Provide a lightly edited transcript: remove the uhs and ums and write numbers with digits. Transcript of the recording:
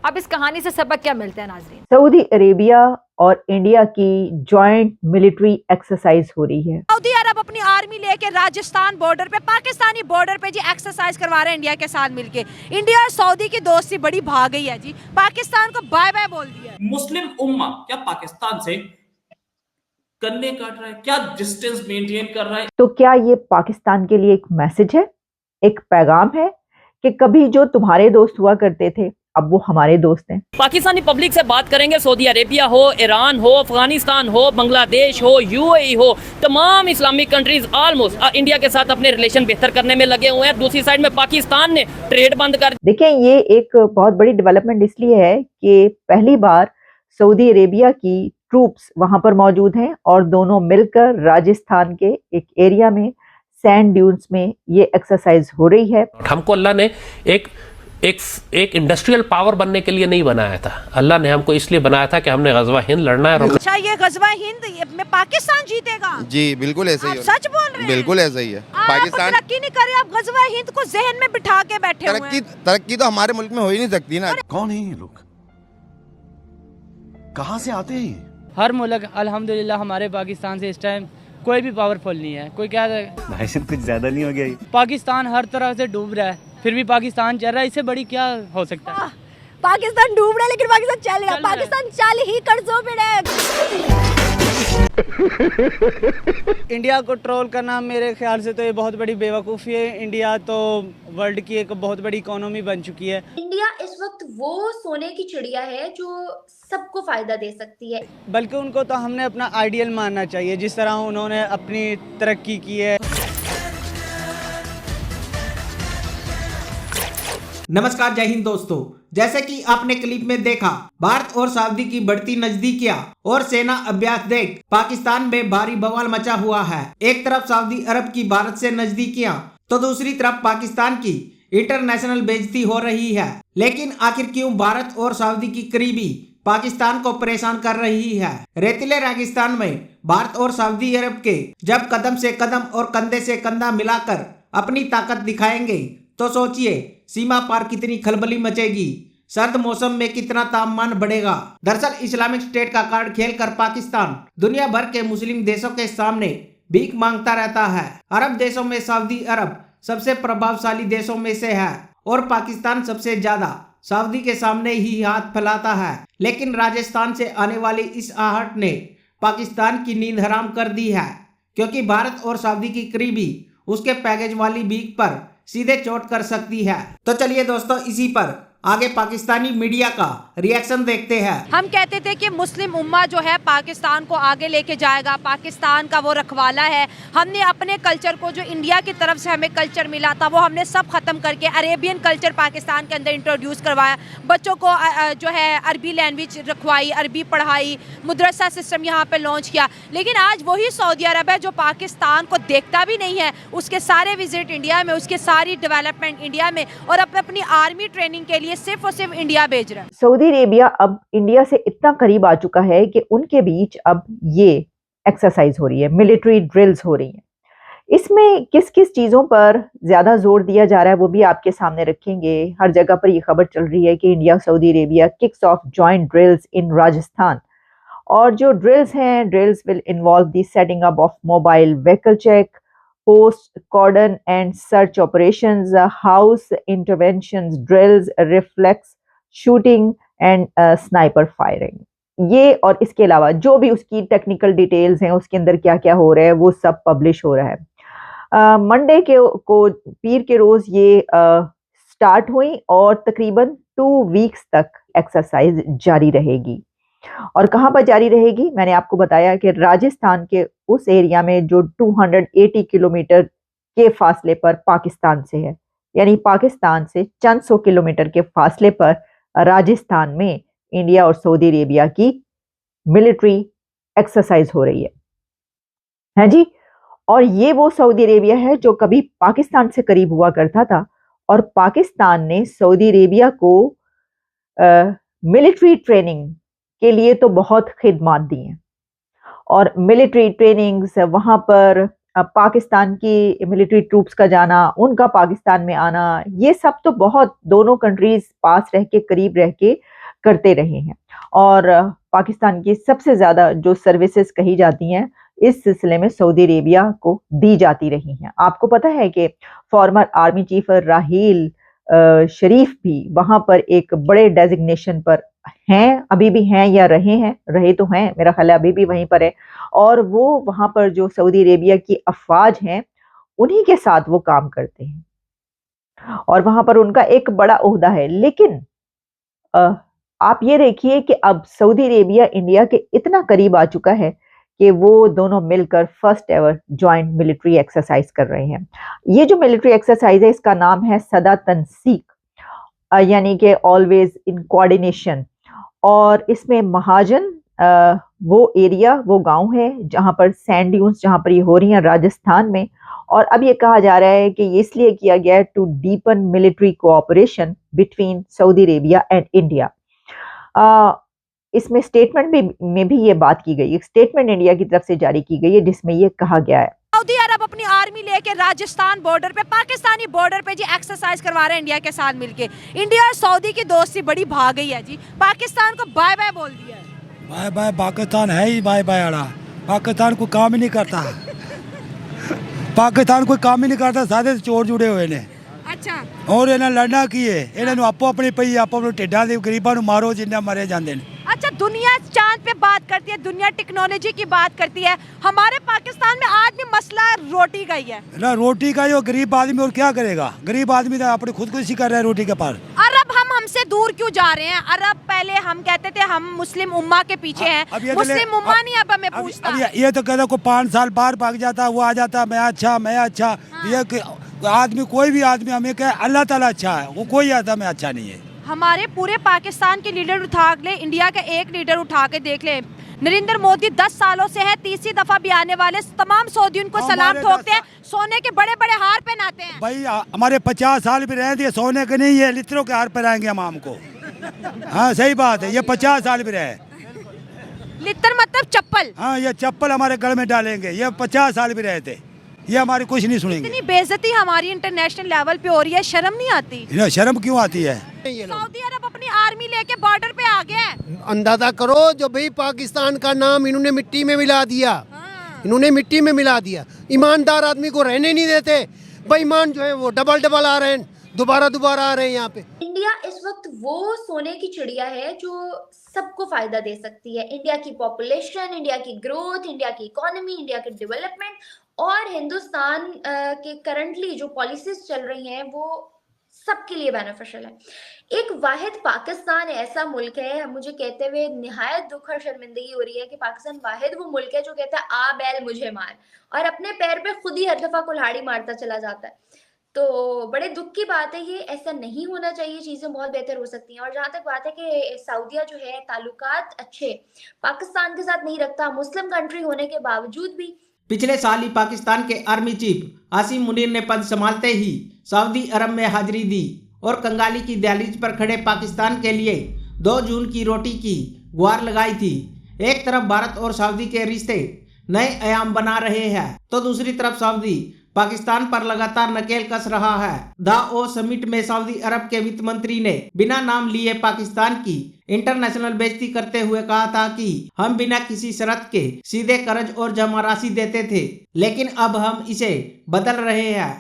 अब इस कहानी से सबक क्या मिलते हैं नाजरीन? सऊदी अरेबिया और इंडिया की जॉइंट मिलिट्री एक्सरसाइज हो रही है। सऊदी अरब अपनी आर्मी लेके राजस्थान बॉर्डर पे, पाकिस्तानी बॉर्डर पे जी एक्सरसाइज करवा रहे हैं इंडिया के साथ मिलके। इंडिया और सऊदी की दोस्ती बड़ी भाग गई है जी, पाकिस्तान को बाय बाय बोल दिया है। मुस्लिम उम्मा क्या पाकिस्तान से कन्ने काट रहा है, क्या डिस्टेंस मेंटेन कर रहा है? तो क्या ये पाकिस्तान के लिए एक मैसेज है, एक पैगाम है कि कभी जो तुम्हारे दोस्त हुआ करते थे अब वो हमारे दोस्त हैं। पाकिस्तानी पब्लिक से बात करेंगे, सऊदी अरेबिया हो, ईरान हो, अफगानिस्तान हो, बांग्लादेश हो, यूएई हो, तमाम इस्लामिक कंट्रीज ऑलमोस्ट इंडिया के साथ अपने रिलेशन बेहतर करने में लगे हुए हैं। दूसरी साइड में पाकिस्तान ने ट्रेड बंद कर। देखें, ये एक बहुत बड़ी डेवलपमेंट इसलिए है कि पहली बार सऊदी अरेबिया की ट्रूप्स वहां पर मौजूद हैं और दोनों मिलकर राजस्थान के एक एरिया में सैंड ड्यून्स में ये एक्सरसाइज हो रही है। हमको अल्लाह ने एक इंडस्ट्रियल पावर बनने के लिए नहीं बनाया था। अल्लाह ने हमको इसलिए बनाया था कि हमने गजवा हिंद लड़ना है। अच्छा, ये गजवा हिंद में पाकिस्तान जीतेगा? जी बिल्कुल ऐसा ही है। सच बोल रहे हैं? बिल्कुल ऐसा ही है। पाकिस्तान तरक्की नहीं कर रहे, आप गजवा हिंद को जहन में बिठा के बैठे हुए हैं। तरक्की तो हमारे मुल्क में हो ही नहीं सकती ना। कौन है ये लोग, कहाँ से आते हैं? हर मुल्क अल्हम्दुलिल्लाह हमारे पाकिस्तान से इस टाइम कोई भी पावरफुल नहीं है। कोई क्या भाई साहब कुछ ज्यादा नहीं हो गया ये? पाकिस्तान हर तरह से डूब रहा है, फिर भी पाकिस्तान चल रहा है। इससे बड़ी क्या हो सकता है? पाकिस्तान डूब रहा है लेकिन पाकिस्तान चल रहा है। पाकिस्तान चल ही कर्जों पे है। इंडिया को ट्रोल करना मेरे ख्याल से तो ये बहुत बड़ी बेवकूफ़ी है। इंडिया तो वर्ल्ड की एक बहुत बड़ी इकोनॉमी बन चुकी है। इंडिया इस वक्त वो सोने की चिड़िया है जो सबको फायदा दे सकती है। बल्कि उनको तो हमने अपना आइडियल मानना चाहिए, जिस तरह उन्होंने अपनी तरक्की की है। नमस्कार, जय हिंद दोस्तों। जैसे कि आपने क्लिप में देखा, भारत और सऊदी की बढ़ती नजदीकियां और सेना अभ्यास देख पाकिस्तान में भारी बवाल मचा हुआ है। एक तरफ सऊदी अरब की भारत से नजदीकियां तो दूसरी तरफ पाकिस्तान की इंटरनेशनल बेइज्जती हो रही है। लेकिन आखिर क्यों भारत और सऊदी की करीबी पाकिस्तान को परेशान कर रही है? रेतीले रेगिस्तान में भारत और सऊदी अरब के जब कदम से कदम और कंधे से कंधा मिलाकर अपनी ताकत दिखाएंगे तो सोचिए सीमा पार कितनी खलबली मचेगी, सर्द मौसम में कितना तापमान बढ़ेगा। दरअसल इस्लामिक स्टेट का कार्ड खेलकर पाकिस्तान दुनिया भर के मुस्लिम देशों के सामने भीख मांगता रहता है। अरब देशों में सऊदी अरब सबसे प्रभावशाली देशों में से है और पाकिस्तान सबसे ज्यादा सऊदी के सामने ही हाथ फैलाता है। लेकिन राजस्थान से आने वाली इस आहट ने पाकिस्तान की नींद हराम कर दी है, क्योंकि भारत और सऊदी की करीबी उसके पैकेज वाली भीख पर सीधे चोट कर सकती है। तो चलिए दोस्तों, इसी पर आगे पाकिस्तानी मीडिया का रिएक्शन देखते हैं। हम कहते थे कि मुस्लिम उम्मा जो है पाकिस्तान को आगे लेके जाएगा, पाकिस्तान का वो रखवाला है। हमने अपने कल्चर को, जो इंडिया की तरफ से हमें कल्चर मिला था, वो हमने सब खत्म करके अरेबियन कल्चर पाकिस्तान के अंदर इंट्रोड्यूस करवाया। बच्चों को जो है अरबी लैंग्वेज रखवाई, अरबी पढ़ाई, मदरसा सिस्टम यहाँ पे लॉन्च किया। लेकिन आज वही सऊदी अरब है जो पाकिस्तान को देखता भी नहीं है, उसके सारे विजिट इंडिया में, उसके सारी डेवलपमेंट इंडिया में, और अपनी आर्मी ट्रेनिंग के लिए सिर्फ और सिर्फ इंडिया भेज रहा है। सऊदी अरेबिया अब इंडिया से इतना करीब आ चुका है कि उनके बीच अब ये एक्सरसाइज हो रही है, मिलिट्री ड्रिल्स हो रही हैं। इसमें किस किस चीज़ों पर ज़्यादा जोर दिया जा रहा है वो भी आपके सामने रखेंगे। हर जगह पर ये खबर चल रही है कि India Saudi Arabia kicks off joint drills in Rajasthan. और जो ड्रिल्स हैं, drills will involve the setting up of mobile vehicle check, post cordon and search operations, house interventions, drills, reflex shooting and sniper firing। ये और इसके अलावा जो भी उसकी टेक्निकल डिटेल्स हैं, उसके अंदर क्या क्या हो रहा है वो सब पब्लिश हो रहा है। मंडे को पीर के रोज ये स्टार्ट हुई और तकरीबन 2 वीक्स तक एक्सरसाइज जारी रहेगी। और कहाँ पर जारी रहेगी? मैंने आपको बताया कि राजस्थान के उस एरिया में जो 280 किलोमीटर के फासले पर पाकिस्तान से है, यानी पाकिस्तान से चंद 100 किलोमीटर के फासले पर राजस्थान में इंडिया और सऊदी अरेबिया की मिलिट्री एक्सरसाइज हो रही है जी। और ये वो सऊदी अरेबिया है जो कभी पाकिस्तान से करीब हुआ करता था, और पाकिस्तान ने सऊदी अरेबिया को मिलिट्री ट्रेनिंग के लिए तो बहुत खिदमात दी हैं। और मिलिट्री ट्रेनिंग्स वहाँ पर पाकिस्तान की मिलिट्री ट्रूप्स का जाना, उनका पाकिस्तान में आना, ये सब तो बहुत दोनों कंट्रीज पास रह के, करीब रह के करते रहे हैं। और पाकिस्तान की सबसे ज़्यादा जो सर्विसेज कही जाती हैं इस सिलसिले में सऊदी अरेबिया को दी जाती रही हैं। आपको पता है कि फॉर्मर आर्मी चीफ राहील शरीफ भी वहाँ पर एक बड़े डेजिग्नेशन पर हैं, अभी भी हैं या रहे तो हैं, मेरा ख्याल है अभी भी वहीं पर है। और वो वहाँ पर जो सऊदी अरेबिया की अफवाज हैं उन्हीं के साथ वो काम करते हैं और वहाँ पर उनका एक बड़ा ओहदा है। लेकिन आप ये देखिए कि अब सऊदी अरेबिया इंडिया के इतना करीब आ चुका है कि वो दोनों मिलकर first ever joint military exercise कर रहे हैं। ये जो मिलिट्री एक्सरसाइज है इसका नाम है सदा तनसीक, यानी कि ऑलवेज इन कोऑर्डिनेशन। और इसमें महाजन वो एरिया, वो गांव है जहां पर सैंड ड्यून्स जहां पर ये हो रही हैं राजस्थान में। और अब ये कहा जा रहा है कि ये इसलिए किया गया है to deepen military cooperation between Saudi Arabia and India. इसमें स्टेटमेंट में भी ये बात की गई, एक स्टेटमेंट इंडिया की तरफ से जारी की गई है जिसमें ये कहा गया है सऊदी अरब अपनी आर्मी लेके राजस्थान बॉर्डर पे, पाकिस्तानी बॉर्डर पे जी एक्सरसाइज करवा रहे हैं इंडिया के साथ मिलके। इंडिया और सऊदी की दोस्ती बड़ी भाग गई है जी, पाकिस्तान को बाय बाय बोल दिया है। बाय बाय पाकिस्तान है ही बाय बाय आड़ा, पाकिस्तान को काम ही नहीं करता पाकिस्तान कोई काम ही नहीं करता, सारे चोर जुड़े हुए ने। अच्छा, और इन्हें लड़ना की है, इन्हें आपो अपनी पई आपो अपने टिड्डा दे गरीबां नूं मारो जिन्ना मरे जाते हैं। अच्छा, दुनिया चांद पे बात करती है, दुनिया टेक्नोलॉजी की बात करती है, हमारे पाकिस्तान में आज भी मसला रोटी का ही है ना। रोटी का जो गरीब आदमी और क्या करेगा, गरीब आदमी तो अपनी खुदकुशी कर रहा है रोटी के पार। अरब हमसे दूर क्यों जा रहे हैं? अरब पहले हम कहते थे हम मुस्लिम उम्मा के पीछे हैं, मुस्लिम उम्मा नहीं अब हमें पूछता। ये तो कहता को 5 साल बाहर भाग जाता, वो आ जाता मैं अच्छा। ये आदमी, कोई भी आदमी हमें कहे अल्लाह ताला अच्छा है, वो कोई आदमी अच्छा नहीं है। हमारे पूरे पाकिस्तान के लीडर उठा ले, इंडिया का एक लीडर उठा के देख ले, नरेंद्र मोदी 10 सालों से है, तीसरी दफा भी आने वाले तमाम सऊदी उनको सलाम ठोकते हैं, सोने के बड़े बड़े हार पहनाते हैं। भाई हमारे 50 साल भी रहे थे, सोने के नहीं है, लित्रों के हार पहनाएंगे हम हमको। हाँ सही बात है, ये 50 साल भी रहे। लित्र मतलब चप्पल? हाँ, ये चप्पल हमारे गले में डालेंगे, ये 50 साल भी रहे थे, ये हमारी कुछ नहीं सुनेंगे। इतनी बेइज्जती हमारी इंटरनेशनल लेवल पे हो रही है, शर्म नहीं आती? शर्म क्यों आती है? सऊदी अरब अपनी आर्मी लेके बॉर्डर पे आ गया है। अंदाजा करो, जो भाई पाकिस्तान का नाम इन्होंने मिट्टी में मिला दिया, इन्होंने मिट्टी में मिला दिया। ईमानदार आदमी को रहने नहीं देते, बेईमान जो है वो डबल आ रहे हैं, दोबारा आ रहे हैं यहाँ पे। इंडिया इस वक्त वो सोने की चिड़िया है जो सबको फायदा दे सकती है। इंडिया की पॉपुलेशन, इंडिया की ग्रोथ, इंडिया की इकोनॉमी, इंडिया के डेवलपमेंट और हिंदुस्तान के करंटली जो पॉलिसीज चल रही हैं वो सबके लिए बेनिफिशियल है। एक वाहिद पाकिस्तान ऐसा मुल्क है, मुझे कहते हुए निहायत दुख और शर्मिंदगी हो रही है कि पाकिस्तान वाहिद वो मुल्क है जो कहता है आ बैल मुझे मार, और अपने पैर पे खुद ही हर दफा कुल्हाड़ी मारता चला जाता है। तो बड़े दुख की बात है ये, ऐसा नहीं होना चाहिए, चीजें बहुत बेहतर हो सकती हैं। और जहाँ तक बात है कि सऊदीया जो है ताल्लुकात अच्छे पाकिस्तान के साथ नहीं रखता, मुस्लिम कंट्री होने के बावजूद भी। पिछले साल ही पाकिस्तान के आर्मी चीफ आसिम मुनीर ने पद संभालते ही सऊदी अरब में हाजिरी दी और कंगाली की दहलीज पर खड़े पाकिस्तान के लिए 2 जून की रोटी की गुहार लगाई थी। एक तरफ भारत और सऊदी के रिश्ते नए आयाम बना रहे हैं तो दूसरी तरफ सऊदी पाकिस्तान पर लगातार नकेल कस रहा है। दाओ समिट में सऊदी अरब के वित्त मंत्री ने बिना नाम लिए पाकिस्तान की इंटरनेशनल बेइज्जती करते हुए कहा था कि हम बिना किसी शर्त के सीधे कर्ज और जमा राशि देते थे, लेकिन अब हम इसे बदल रहे हैं